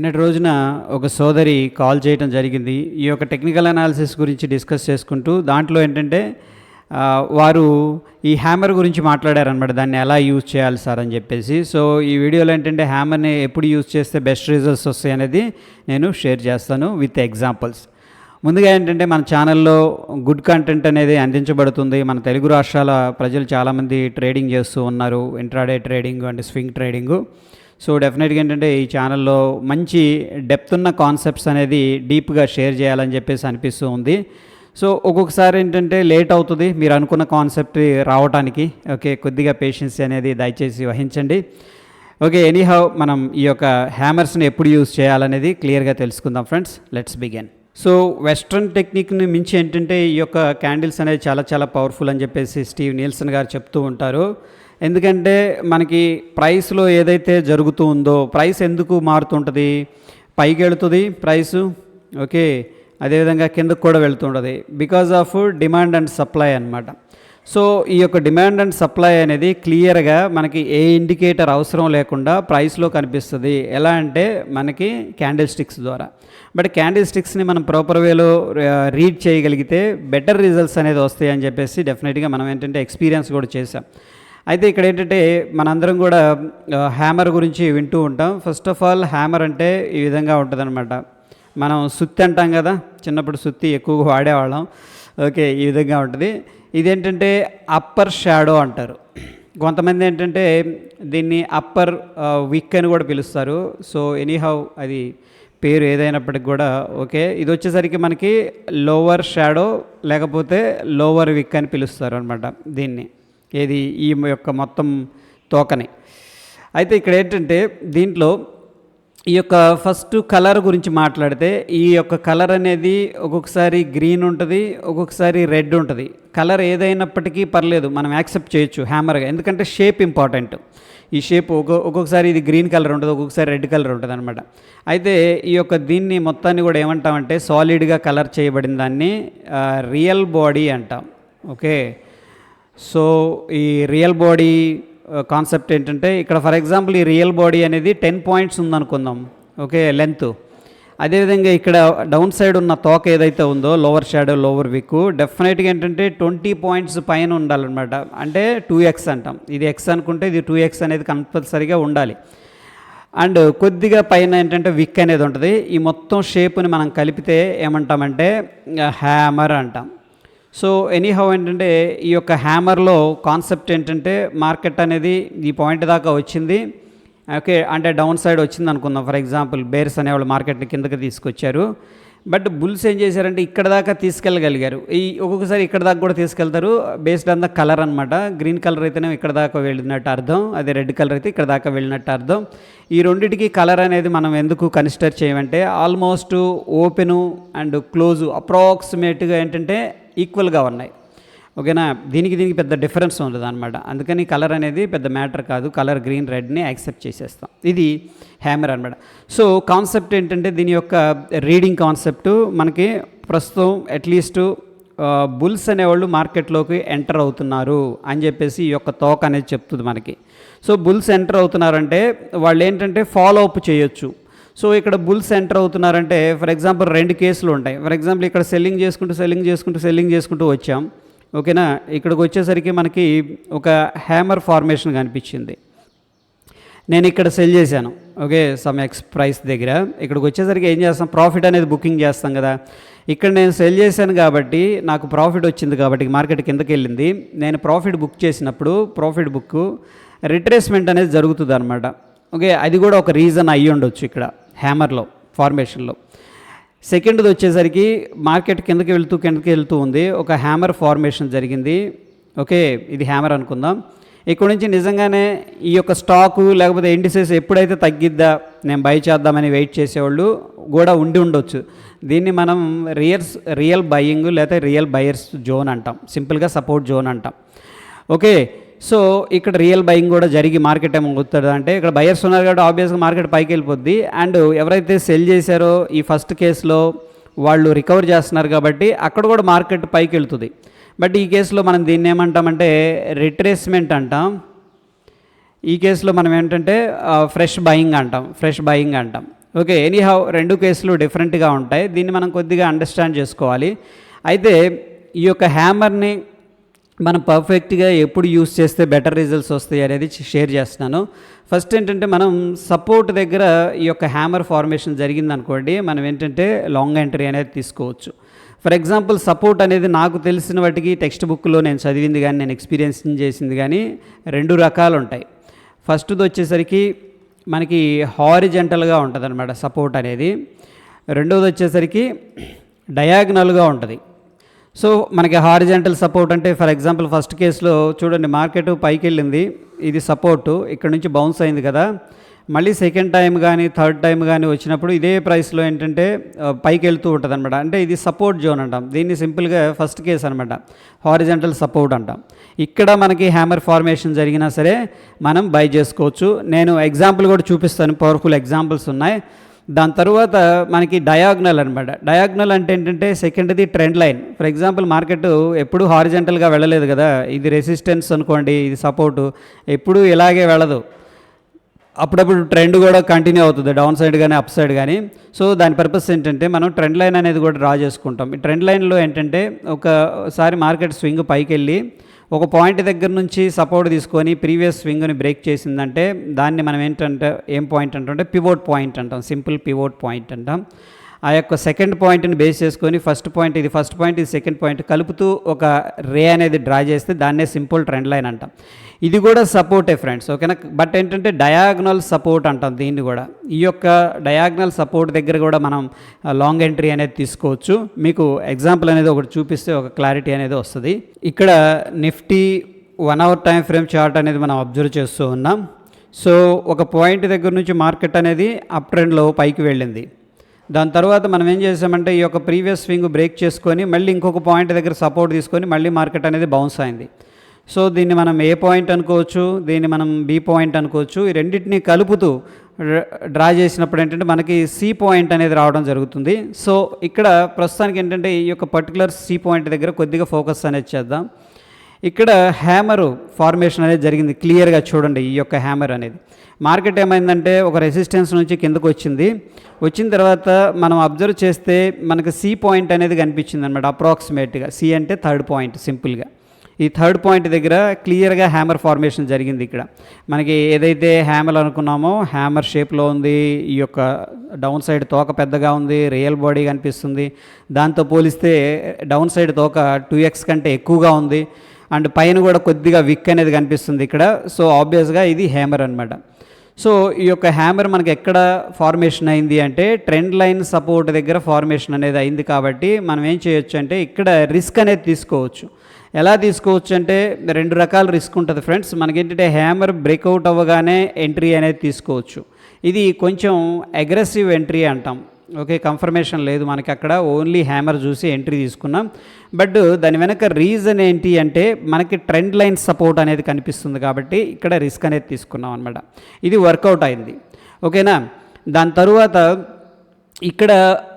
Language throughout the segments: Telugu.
నిన్నటి రోజున ఒక సోదరి కాల్ చేయడం జరిగింది. ఈ యొక్క టెక్నికల్ అనాలిసిస్ గురించి డిస్కస్ చేసుకుంటూ దాంట్లో ఏంటంటే వారు ఈ హ్యామర్ గురించి మాట్లాడారనమాట. దాన్ని ఎలా యూజ్ చేయాలి సార్ అని చెప్పేసి. సో ఈ వీడియోలో ఏంటంటే హ్యామర్ని ఎప్పుడు యూజ్ చేస్తే బెస్ట్ రిజల్ట్స్ వస్తాయి అనేది నేను షేర్ చేస్తాను విత్ ఎగ్జాంపుల్స్. ముందుగా ఏంటంటే మన ఛానల్లో గుడ్ కంటెంట్ అనేది అందించబడుతుంది. మన తెలుగు రాష్ట్రాల ప్రజలు చాలామంది ట్రేడింగ్ చేస్తూ ఉన్నారు, intraday trading and swing trading. So డెఫినెట్గా ఏంటంటే ఈ ఛానల్లో మంచి డెప్త్ ఉన్న కాన్సెప్ట్స్ అనేది డీప్గా షేర్ చేయాలని చెప్పేసి అనిపిస్తూ ఉంది. సో ఒక్కొక్కసారి ఏంటంటే లేట్ అవుతుంది మీరు అనుకున్న కాన్సెప్ట్ రావడానికి. ఓకే, కొద్దిగా పేషెన్స్ అనేది దయచేసి వహించండి. ఓకే, ఎనీహౌ మనం ఈ యొక్క హ్యామర్స్ని ఎప్పుడు యూజ్ చేయాలనేది క్లియర్గా తెలుసుకుందాం friends. Let's begin. So western టెక్నిక్ని మించి ఏంటంటే ఈ యొక్క క్యాండిల్స్ అనేది చాలా చాలా పవర్ఫుల్ అని చెప్పేసి స్టీవ్ నీల్సన్ గారు చెప్తూ ఉంటారు. ఎందుకంటే మనకి ప్రైస్లో ఏదైతే జరుగుతూ ఉందో, ప్రైస్ ఎందుకు మారుతుంటుంది, పైకి వెళుతుంది ప్రైసు, ఓకే, అదేవిధంగా కిందకు కూడా వెళ్తుంటుంది because of demand and supply అనమాట. సో ఈ యొక్క డిమాండ్ అండ్ సప్లై అనేది క్లియర్గా మనకి ఏ ఇండికేటర్ అవసరం లేకుండా ప్రైస్లో కనిపిస్తుంది. ఎలా అంటే మనకి క్యాండిల్ స్టిక్స్ ద్వారా. బట్ క్యాండిల్ స్టిక్స్ని మనం ప్రాపర్ వేలో రీడ్ చేయగలిగితే బెటర్ రిజల్ట్స్ అనేది వస్తాయి అని చెప్పేసి డెఫినెట్గా మనం ఏంటంటే ఎక్స్పీరియన్స్ కూడా చేసాం. అయితే ఇక్కడ ఏంటంటే మనందరం కూడా హ్యామర్ గురించి వింటూ ఉంటాం. ఫస్ట్ ఆఫ్ ఆల్ హ్యామర్ అంటే ఈ విధంగా ఉంటుంది అనమాట. మనం సుత్తి అంటాం కదా, చిన్నప్పుడు సుత్తి ఎక్కువగా వాడేవాళ్ళం. ఓకే, ఈ విధంగా ఉంటుంది. ఇదేంటంటే అప్పర్ షాడో అంటారు. కొంతమంది ఏంటంటే దీన్ని అప్పర్ విక్ అని కూడా పిలుస్తారు. సో ఎనీహౌ అది పేరు ఏదైనప్పటికి కూడా ఓకే. ఇది వచ్చేసరికి మనకి లోవర్ షాడో లేకపోతే లోవర్ విక్ అని పిలుస్తారు అనమాట దీన్ని, ఏది ఈ యొక్క మొత్తం తోకని. అయితే ఇక్కడ ఏంటంటే దీంట్లో ఈ యొక్క ఫస్ట్ కలర్ గురించి మాట్లాడితే ఈ యొక్క కలర్ అనేది ఒక్కొక్కసారి గ్రీన్ ఉంటుంది, ఒక్కొక్కసారి రెడ్ ఉంటుంది. కలర్ ఏదైనప్పటికీ పర్లేదు, మనం యాక్సెప్ట్ చేయొచ్చు హ్యామర్గా, ఎందుకంటే షేప్ ఇంపార్టెంట్. ఈ షేప్ ఒక్కొక్కసారి ఇది గ్రీన్ కలర్ ఉంటుంది, ఒక్కొక్కసారి రెడ్ కలర్ ఉంటుంది అనమాట. అయితే ఈ యొక్క దీన్ని మొత్తాన్ని కూడా ఏమంటామంటే సాలిడ్గా కలర్ చేయబడిన దాన్ని రియల్ బాడీ అంటాం. ఓకే, సో ఈ రియల్ బాడీ కాన్సెప్ట్ ఏంటంటే ఇక్కడ ఫర్ ఎగ్జాంపుల్ ఈ రియల్ బాడీ అనేది 10 పాయింట్స్ ఉందనుకుందాం, ఓకే, లెంత్. అదేవిధంగా ఇక్కడ డౌన్ సైడ్ ఉన్న తోక ఏదైతే ఉందో లోవర్ షాడో లోవర్ విక్ డెఫినెట్గా ఏంటంటే 20 పాయింట్స్ పైన ఉండాలన్నమాట. అంటే 2x అంటాం. ఇది x అనుకుంటే ఇది 2x అనేది కంపల్సరీగా ఉండాలి. అండ్ కొద్దిగా పైన ఏంటంటే విక్ అనేది ఉంటుంది. ఈ మొత్తం షేప్ని మనం కలిపితే ఏమంటామంటే హ్యామర్ అంటాం. సో ఎనీహౌ ఏంటంటే ఈ యొక్క హ్యామర్లో కాన్సెప్ట్ ఏంటంటే మార్కెట్ అనేది ఈ పాయింట్ దాకా వచ్చింది, ఓకే, అంటే డౌన్ సైడ్ వచ్చింది అనుకుందాం. ఫర్ ఎగ్జాంపుల్ బేర్స్ అనేవాళ్ళు మార్కెట్ని కిందకి తీసుకొచ్చారు. బట్ బుల్స్ ఏం చేశారంటే ఇక్కడ దాకా తీసుకెళ్ళగలిగారు. ఈ ఒక్కొక్కసారి ఇక్కడ దాకా కూడా తీసుకెళ్తారు బేస్డ్ ఆన్ ద కలర్ అనమాట. గ్రీన్ కలర్ అయితేనే ఇక్కడ దాకా వెళ్ళినట్టు అర్థం, అదే రెడ్ కలర్ అయితే ఇక్కడ దాకా వెళ్ళినట్టు అర్థం. ఈ రెండింటికి కలర్ అనేది మనం ఎందుకు కన్సిడర్ చేయమంటే ఆల్మోస్ట్ ఓపెను అండ్ క్లోజు అప్రాక్సిమేట్గా ఏంటంటే ఈక్వల్గా ఉన్నాయి. ఓకేనా, దీనికి పెద్ద డిఫరెన్స్ ఉండదు అనమాట. అందుకని కలర్ అనేది పెద్ద మ్యాటర్ కాదు, కలర్ గ్రీన్ రెడ్ని యాక్సెప్ట్ చేసేస్తాం. ఇది హ్యామర్ అనమాట. సో కాన్సెప్ట్ ఏంటంటే దీని యొక్క రీడింగ్ కాన్సెప్ట్ మనకి ప్రస్తుతం అట్లీస్ట్ బుల్స్ అనేవాళ్ళు మార్కెట్లోకి ఎంటర్ అవుతున్నారు అని చెప్పేసి ఈ యొక్క తోక అనేది చెప్తుంది మనకి. సో బుల్స్ ఎంటర్ అవుతున్నారంటే వాళ్ళు ఏంటంటే ఫాలో అప్ చేయొచ్చు. సో ఇక్కడ బుల్స్ ఎంటర్ అవుతున్నారంటే ఫర్ ఎగ్జాంపుల్ 2 కేసులు ఉంటాయి. ఫర్ ఎగ్జాంపుల్ ఇక్కడ సెల్లింగ్ చేసుకుంటూ వచ్చాం, ఓకేనా. ఇక్కడికి వచ్చేసరికి మనకి ఒక హ్యామర్ ఫార్మేషన్ కనిపించింది. నేను ఇక్కడ సెల్ చేశాను, ఓకే, సమ్ ఎక్స్ ప్రైస్ దగ్గర. ఇక్కడికి వచ్చేసరికి ఏం చేస్తాం, ప్రాఫిట్ అనేది బుకింగ్ చేస్తాం కదా. ఇక్కడ నేను సెల్ చేశాను కాబట్టి నాకు ప్రాఫిట్ వచ్చింది కాబట్టి మార్కెట్ కిందకి వెళ్ళింది. నేను ప్రాఫిట్ బుక్ చేసినప్పుడు ప్రాఫిట్ బుక్ రిట్రేస్మెంట్ అనేది జరుగుతుంది అనమాట. ఓకే, అది కూడా ఒక రీజన్ అయ్యి ఉండొచ్చు ఇక్కడ హ్యామర్లో ఫార్మేషన్లో. సెకండ్ది వచ్చేసరికి మార్కెట్ కిందకి వెళ్తూ ఉంది, ఒక హ్యామర్ ఫార్మేషన్ జరిగింది. ఓకే, ఇది హ్యామర్ అనుకుందాం. ఇక్కడ నుంచి నిజంగానే ఈ యొక్క స్టాకు లేకపోతే ఇండిసెస్ ఎప్పుడైతే తగ్గిద్దా నేను బై చేద్దామని వెయిట్ చేసేవాళ్ళు కూడా ఉండొచ్చు. దీన్ని మనం రియల్ బయింగ్ లేదా రియల్ బయర్స్ జోన్ అంటాం, సింపుల్గా సపోర్ట్ జోన్ అంటాం. ఓకే, సో ఇక్కడ రియల్ బయింగ్ కూడా జరిగి మార్కెట్ ఏమవుతుంది అంటే ఇక్కడ బయర్స్ ఉన్నారు కాబట్టి ఆబ్వియస్గా మార్కెట్ పైకి వెళ్ళిపోద్ది. అండ్ ఎవరైతే సెల్ చేశారో ఈ ఫస్ట్ కేసులో వాళ్ళు రికవర్ చేస్తున్నారు కాబట్టి అక్కడ కూడా మార్కెట్ పైకి వెళ్తుంది. బట్ ఈ కేసులో మనం దీన్ని ఏమంటామంటే రిట్రేస్మెంట్ అంటాం. ఈ కేసులో మనం ఏంటంటే ఫ్రెష్ బయింగ్ అంటాం. ఓకే, ఎనీహౌ రెండు కేసులు డిఫరెంట్గా ఉంటాయి. దీన్ని మనం కొద్దిగా అండర్స్టాండ్ చేసుకోవాలి. అయితే ఈ యొక్క హ్యామర్ని మనం పర్ఫెక్ట్గా ఎప్పుడు యూస్ చేస్తే బెటర్ రిజల్ట్స్ వస్తాయి అనేది షేర్ చేస్తున్నాను. ఫస్ట్ ఏంటంటే మనం సపోర్ట్ దగ్గర ఈ యొక్క హ్యామర్ ఫార్మేషన్ జరిగిందనుకోండి, మనం ఏంటంటే లాంగ్ ఎంట్రీ అనేది తీసుకోవచ్చు. ఫర్ ఎగ్జాంపుల్ సపోర్ట్ అనేది నాకు తెలిసిన వాటికి టెక్స్ట్ బుక్లో నేను చదివింది కానీ నేను ఎక్స్పీరియన్స్ చేసింది కానీ రెండు రకాలు ఉంటాయి. ఫస్ట్ది వచ్చేసరికి మనకి హారిజెంటల్గా ఉంటుంది అనమాట సపోర్ట్ అనేది. రెండవది వచ్చేసరికి డయాగ్నల్గా ఉంటుంది. సో మనకి హారిజెంటల్ సపోర్ట్ అంటే ఫర్ ఎగ్జాంపుల్ ఫస్ట్ కేసులో చూడండి, మార్కెట్ పైకి వెళ్ళింది, ఇది సపోర్టు ఇక్కడ నుంచి బౌన్స్ అయింది కదా, మళ్ళీ సెకండ్ టైం కానీ థర్డ్ టైం కానీ వచ్చినప్పుడు ఇదే ప్రైస్లో ఏంటంటే పైకి వెళ్తూ ఉంటుంది అనమాట. అంటే ఇది సపోర్ట్ జోన్ అంటాం. దీన్ని సింపుల్గా ఫస్ట్ కేసు అనమాట, హారిజెంటల్ సపోర్ట్ అంటాం. ఇక్కడ మనకి హ్యామర్ ఫార్మేషన్ జరిగినా సరే మనం బై చేసుకోవచ్చు. నేను ఎగ్జాంపుల్ కూడా చూపిస్తాను, పవర్ఫుల్ ఎగ్జాంపుల్స్ ఉన్నాయి. దాని తర్వాత మనకి డయాగ్నల్ అనమాట. డయాగ్నల్ అంటే ఏంటంటే సెకండ్ది trend line. For example market ఎప్పుడు హారిజెంటల్గా వెళ్ళలేదు కదా, ఇది రెసిస్టెన్స్ అనుకోండి, ఇది సపోర్టు, ఎప్పుడు ఇలాగే వెళ్ళదు, అప్పుడప్పుడు ట్రెండ్ కూడా కంటిన్యూ అవుతుంది, డౌన్ సైడ్ కానీ అప్ సైడ్ కానీ. సో దాని పర్పస్ ఏంటంటే మనం ట్రెండ్ లైన్ అనేది కూడా డ్రా చేసుకుంటాం. ఈ ట్రెండ్ లైన్లో ఏంటంటే ఒకసారి మార్కెట్ స్వింగ్ పైకి వెళ్ళి ఒక పాయింట్ దగ్గర నుంచి సపోర్ట్ తీసుకొని ప్రీవియస్ స్వింగ్ని బ్రేక్ చేసిందంటే దాన్ని మనం ఏంటంటే ఏం పాయింట్ అంటే పివోట్ పాయింట్ అంటాం, సింపుల్ పివోట్ పాయింట్ అంటాం. ఆ యొక్క సెకండ్ పాయింట్ని బేస్ చేసుకొని ఫస్ట్ పాయింట్ ఇది సెకండ్ పాయింట్ కలుపుతూ ఒక రే అనేది డ్రా చేస్తే దాన్నే సింపుల్ ట్రెండ్ లైన్ అంటాం. ఇది కూడా సపోర్టే ఫ్రెండ్స్, ఓకేనా. బట్ ఏంటంటే డయాగ్నల్ సపోర్ట్ అంటాం దీన్ని కూడా. ఈ యొక్క డయాగ్నల్ సపోర్ట్ దగ్గర కూడా మనం లాంగ్ ఎంట్రీ అనేది తీసుకోవచ్చు. మీకు ఎగ్జాంపుల్ అనేది ఒకటి చూపిస్తే ఒక క్లారిటీ అనేది వస్తుంది. ఇక్కడ Nifty 1 hour time frame chart అనేది మనం అబ్జర్వ్ చేస్తూ ఉన్నాం. సో ఒక పాయింట్ దగ్గర నుంచి మార్కెట్ అనేది అప్ ట్రెండ్లో పైకి వెళ్ళింది. దాని తర్వాత మనం ఏం చేసామంటే ఈ యొక్క ప్రీవియస్ స్వింగ్ బ్రేక్ చేసుకొని మళ్ళీ ఇంకొక పాయింట్ దగ్గర సపోర్ట్ తీసుకొని మళ్ళీ మార్కెట్ అనేది బౌన్స్ అయింది. సో దీన్ని మనం ఏ పాయింట్ అనుకోవచ్చు, దీన్ని మనం బి పాయింట్ అనుకోవచ్చు. ఈ రెండింటిని కలుపుతూ డ్రా చేసినప్పుడు ఏంటంటే మనకి సి పాయింట్ అనేది రావడం జరుగుతుంది. సో ఇక్కడ ప్రస్తుతానికి ఏంటంటే ఈ యొక్క పర్టికులర్ సి పాయింట్ దగ్గర కొద్దిగా ఫోకస్ అనేది చేద్దాం. ఇక్కడ హ్యామర్ ఫార్మేషన్ అనేది జరిగింది, క్లియర్గా చూడండి. ఈ యొక్క హ్యామర్ అనేది మార్కెట్ ఏమైందంటే ఒక రెసిస్టెన్స్ నుంచి కిందకు వచ్చిన తర్వాత మనం అబ్జర్వ్ చేస్తే మనకి సి పాయింట్ అనేది కనిపించింది అనమాట. అప్రాక్సిమేట్గా సి అంటే థర్డ్ పాయింట్. సింపుల్గా ఈ థర్డ్ పాయింట్ దగ్గర క్లియర్గా హ్యామర్ ఫార్మేషన్ జరిగింది. ఇక్కడ మనకి ఏదైతే హ్యామర్ అనుకున్నామో హ్యామర్ షేప్లో ఉంది. ఈ యొక్క డౌన్ సైడ్ తోక పెద్దగా ఉంది, రియల్ బాడీ కనిపిస్తుంది. దాంతో పోలిస్తే డౌన్ సైడ్ తోక 2x కంటే ఎక్కువగా ఉంది. అండ్ పైన కూడా కొద్దిగా విక్ అనేది కనిపిస్తుంది ఇక్కడ. సో ఆబ్వియస్గా ఇది హ్యామర్ అనమాట. సో ఈ యొక్క హ్యామర్ మనకి ఎక్కడ ఫార్మేషన్ అయింది అంటే ట్రెండ్ లైన్ సపోర్ట్ దగ్గర ఫార్మేషన్ అనేది అయింది. కాబట్టి మనం ఏం చేయొచ్చు అంటే ఇక్కడ రిస్క్ అనేది తీసుకోవచ్చు. ఎలా తీసుకోవచ్చు అంటే రెండు రకాల రిస్క్ ఉంటుంది ఫ్రెండ్స్. మనకేంటంటే హ్యామర్ బ్రేక్అవుట్ అవ్వగానే ఎంట్రీ అనేది తీసుకోవచ్చు. ఇది కొంచెం అగ్రెసివ్ ఎంట్రీ అంటాం. ఓకే, కన్ఫర్మేషన్ లేదు మనకి అక్కడ, ఓన్లీ హ్యామర్ చూసి ఎంట్రీ తీసుకున్నాం. బట్ దాని వెనక రీజన్ ఏంటి అంటే మనకి ట్రెండ్ లైన్ సపోర్ట్ అనేది కనిపిస్తుంది కాబట్టి ఇక్కడ రిస్క్ అనేది తీసుకున్నాం అనమాట. ఇది వర్కౌట్ అయింది, ఓకేనా. దాని తరువాత ఇక్కడ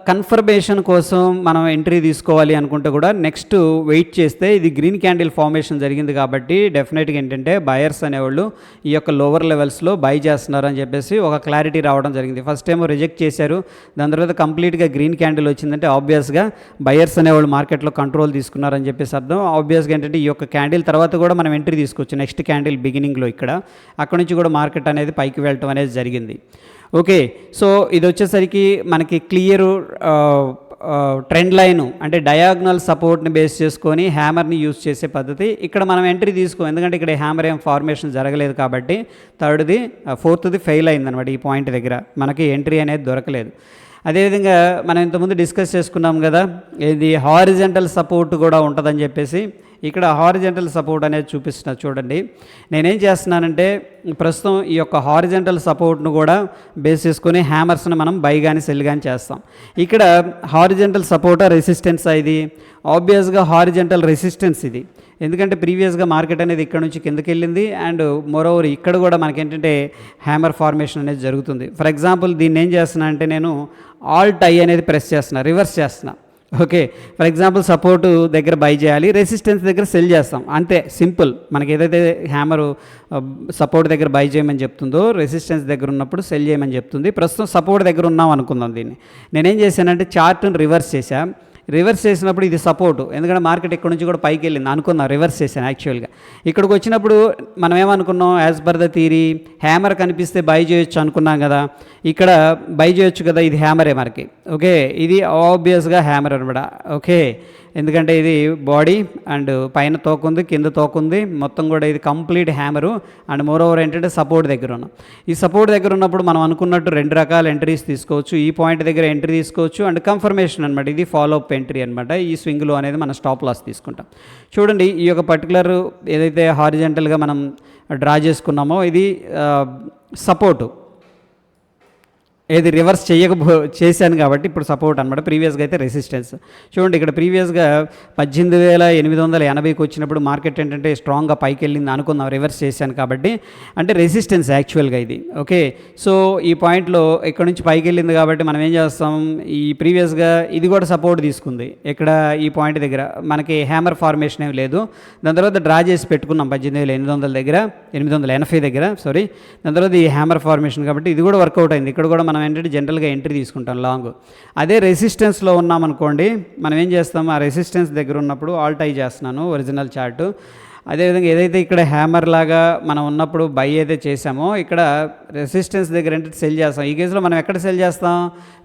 కన్ఫర్మేషన్ కోసం మనం ఎంట్రీ తీసుకోవాలి అనుకుంటే కూడా నెక్స్ట్ వెయిట్ చేస్తే ఇది గ్రీన్ క్యాండిల్ ఫార్మేషన్ జరిగింది కాబట్టి డెఫినెట్గా ఏంటంటే బయర్స్ అనేవాళ్ళు ఈ యొక్క లోవర్ లెవెల్స్లో బై చేస్తున్నారు అని చెప్పేసి ఒక క్లారిటీ రావడం జరిగింది. ఫస్ట్ ఏమో రిజెక్ట్ చేశారు, దాని తర్వాత కంప్లీట్గా గ్రీన్ క్యాండిల్ వచ్చిందంటే ఆబ్వియస్గా బయర్స్ అనేవాళ్ళు మార్కెట్లో కంట్రోల్ తీసుకున్నారని చెప్పేసి అర్థం. ఆబ్వియస్గా ఏంటంటే ఈ యొక్క క్యాండిల్ తర్వాత కూడా మనం ఎంట్రీ తీసుకోవచ్చు నెక్స్ట్ క్యాండిల్ బిగినింగ్లో. ఇక్కడ అక్కడ నుంచి కూడా మార్కెట్ అనేది పైకి వెళ్ళటం అనేది జరిగింది. ఓకే, సో ఇది వచ్చేసరికి మనకి క్లియర్ ట్రెండ్ లైను అంటే డయాగ్నల్ సపోర్ట్ని బేస్ చేసుకొని హ్యామర్ని యూజ్ చేసే పద్ధతి. ఇక్కడ మనం ఎంట్రీ ఎందుకంటే ఇక్కడ హ్యామర్ ఏం ఫార్మేషన్ జరగలేదు కాబట్టి ఫోర్త్ది ఫెయిల్ అయిందనమాట. ఈ పాయింట్ దగ్గర మనకి ఎంట్రీ అనేది దొరకలేదు. అదేవిధంగా మనం ఇంతకుముందు డిస్కస్ చేసుకున్నాం కదా, ఇది హారిజెంటల్ సపోర్ట్ కూడా ఉంటుందని చెప్పేసి. ఇక్కడ హారిజెంటల్ సపోర్ట్ అనేది చూపిస్తున్నా చూడండి. నేనేం చేస్తున్నానంటే ప్రస్తుతం ఈ యొక్క హారిజెంటల్ సపోర్ట్ను కూడా బేస్ చేసుకొని హ్యామర్స్ని మనం బై కానీ సెల్ కానీ చేస్తాం. ఇక్కడ హారిజెంటల్ సపోర్టా రెసిస్టెన్సా? ఇది ఆబ్వియస్గా హారిజెంటల్ రెసిస్టెన్స్ ఇది. ఎందుకంటే ప్రీవియస్గా మార్కెట్ అనేది ఇక్కడ నుంచి కిందకి వెళ్ళింది. అండ్ మోరోవర్ ఇక్కడ కూడా మనకేంటంటే హ్యామర్ ఫార్మేషన్ అనేది జరుగుతుంది. ఫర్ ఎగ్జాంపుల్ దీన్ని ఏం చేస్తున్నా అంటే నేను ఆల్ట్ ఐ అనేది ప్రెస్ చేస్తున్నా, రివర్స్ చేస్తున్నా. ఓకే. ఫర్ ఎగ్జాంపుల్ సపోర్ట్ దగ్గర బై చేయాలి, రెసిస్టెన్స్ దగ్గర సెల్ చేస్తాం, అంతే సింపుల్. మనకి ఏదైతే హ్యామరు సపోర్ట్ దగ్గర బై చేయమని చెప్తుందో రెసిస్టెన్స్ దగ్గర ఉన్నప్పుడు సెల్ చేయమని చెప్తుంది. ప్రస్తుతం సపోర్ట్ దగ్గర ఉన్నాం అనుకుందాం. దీన్ని నేనేం చేశానంటే చార్ట్ని రివర్స్ చేశా. రివర్స్ చేసినప్పుడు ఇది సపోర్టు, ఎందుకంటే మార్కెట్ ఇక్కడ నుంచి కూడా పైకి వెళ్ళింది అనుకుందాం. రివర్స్ చేశాను యాక్చువల్గా. ఇక్కడికి వచ్చినప్పుడు మనం ఏమనుకున్నాం, as per the theory hammer కనిపిస్తే బై చేయొచ్చు అనుకున్నాం కదా. ఇక్కడ బై చేయొచ్చు కదా, ఇది హ్యామరే మనకి. ఓకే, ఇది ఆబ్వియస్గా హ్యామర్ అనమాట. ఓకే, ఎందుకంటే ఇది బాడీ అండ్ పైన తోకుంది, కింద తోకుంది, మొత్తం కూడా ఇది complete hammer. And more over ఏంటంటే సపోర్ట్ దగ్గర ఉన్నాం. ఈ సపోర్ట్ దగ్గర ఉన్నప్పుడు మనం అనుకున్నట్టు 2 రకాల ఎంట్రీస్ తీసుకోవచ్చు. ఈ పాయింట్ దగ్గర ఎంట్రీ తీసుకోవచ్చు అండ్ కన్ఫర్మేషన్ అనమాట. ఇది ఫాలో అప్ ఎంట్రీ అనమాట. ఈ స్వింగ్లో అనేది మనం స్టాప్ లాస్ తీసుకుంటాం. చూడండి, ఈ యొక్క పర్టికులర్ ఏదైతే హారిజెంటల్గా మనం డ్రా చేసుకున్నామో ఇది సపోర్టు. ఏది రివర్స్ చేశాను కాబట్టి ఇప్పుడు సపోర్ట్ అనమాట. ప్రీవియస్గా అయితే రెసిస్టెన్స్. చూడండి, ఇక్కడ ప్రీవియస్గా 18,880కి వచ్చినప్పుడు మార్కెట్ ఏంటంటే స్ట్రాంగ్గా పైకి వెళ్ళింది అనుకుందాం, రివర్స్ చేశాను కాబట్టి, అంటే రెసిస్టెన్స్ యాక్చువల్గా ఇది. ఓకే, సో ఈ పాయింట్లో ఇక్కడ నుంచి పైకి వెళ్ళింది కాబట్టి మనం ఏం చేస్తాం, ఈ ప్రీవియస్గా ఇది కూడా సపోర్ట్ తీసుకుంది. ఇక్కడ ఈ పాయింట్ దగ్గర మనకి హ్యామర్ ఫార్మేషన్ ఏమి లేదు. దాని తర్వాత డ్రా చేసి పెట్టుకున్నాం 18,800 దగ్గర, 880 దగ్గర సారీ. దాని తర్వాత ఈ హ్యామర్ ఫార్మేషన్ కాబట్టి ఇది కూడా వర్కౌట్ అయింది. ఇక్కడ కూడా మనం ఏంటంటే జనరల్గా ఎంట్రీ తీసుకుంటాం లాంగ్. అదే రెసిస్టెన్స్లో ఉన్నామనుకోండి, మనం ఏం చేస్తాం, ఆ రెసిస్టెన్స్ దగ్గర ఉన్నప్పుడు ఆల్ టై చేస్తున్నాను ఒరిజినల్ చార్టు. అదేవిధంగా ఏదైతే ఇక్కడ హ్యామర్ లాగా మనం ఉన్నప్పుడు బై అయితే చేసామో ఇక్కడ రెసిస్టెన్స్ దగ్గర ఏంటంటే సెల్ చేస్తాం. ఈ కేసులో మనం ఎక్కడ సెల్ చేస్తాం,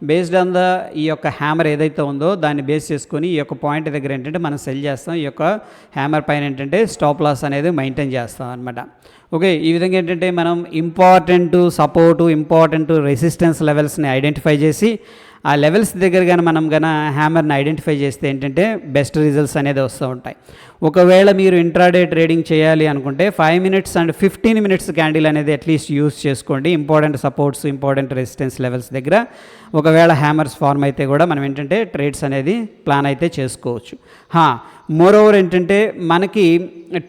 బేస్డ్ ఆన్ ద ఈ యొక్క హ్యామర్ ఏదైతే ఉందో దాన్ని బేస్ చేసుకొని ఈ యొక్క పాయింట్ దగ్గర ఏంటంటే మనం సెల్ చేస్తాం. ఈ యొక్క హ్యామర్ పైన ఏంటంటే స్టాప్ లాస్ అనేది మెయింటైన్ చేస్తాం అనమాట. ఓకే, ఈ విధంగా ఏంటంటే మనం ఇంపార్టెంట్ సపోర్టు, ఇంపార్టెంట్ రెసిస్టెన్స్ లెవెల్స్ని ఐడెంటిఫై చేసి ఆ లెవెల్స్ దగ్గర కానీ మనం హ్యామర్ని ఐడెంటిఫై చేస్తే ఏంటంటే బెస్ట్ రిజల్ట్స్ అనేది వస్తూ ఉంటాయి. ఒకవేళ మీరు ఇంట్రాడే ట్రేడింగ్ చేయాలి అనుకుంటే 5 మినిట్స్ అండ్ 15 మినిట్స్ క్యాండిల్ అనేది అట్లీస్ట్ యూస్ చేసుకోండి. Important supports, important resistance levels దగ్గర ఒకవేళ హ్యామర్స్ ఫార్మ్ అయితే కూడా మనం ఏంటంటే ట్రేడ్స్ అనేది ప్లాన్ అయితే చేసుకోవచ్చు. మోర్ ఓవర్ ఏంటంటే మనకి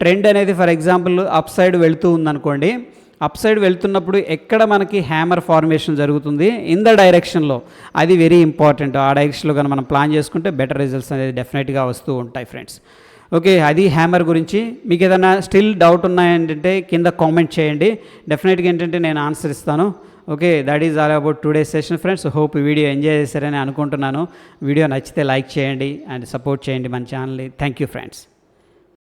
ట్రెండ్ అనేది ఫర్ ఎగ్జాంపుల్ అప్ సైడ్ వెళ్తూ ఉందనుకోండి, అప్ సైడ్ వెళ్తున్నప్పుడు ఎక్కడ మనకి హ్యామర్ ఫార్మేషన్ జరుగుతుంది ఇన్ ద డైరెక్షన్లో, అది వెరీ ఇంపార్టెంట్. ఆ డైరెక్షన్లో కానీ మనం ప్లాన్ చేసుకుంటే బెటర్ రిజల్ట్స్ అనేది డెఫినెట్గా వస్తూ ఉంటాయి ఫ్రెండ్స్. ఓకే, అది హ్యామర్ గురించి. మీకు ఏదైనా స్టిల్ డౌట్ ఉన్నాయంటే కింద కామెంట్ చేయండి, డెఫినెట్గా ఏంటంటే నేను ఆన్సర్ ఇస్తాను. Okay, that is all about today session friends. Hope ఈ వీడియో ఎంజాయ్ చేశారని అనుకుంటున్నాను. వీడియో నచ్చితే లైక్ చేయండి అండ్ సపోర్ట్ చేయండి మన ఛానల్ని. Thank you friends.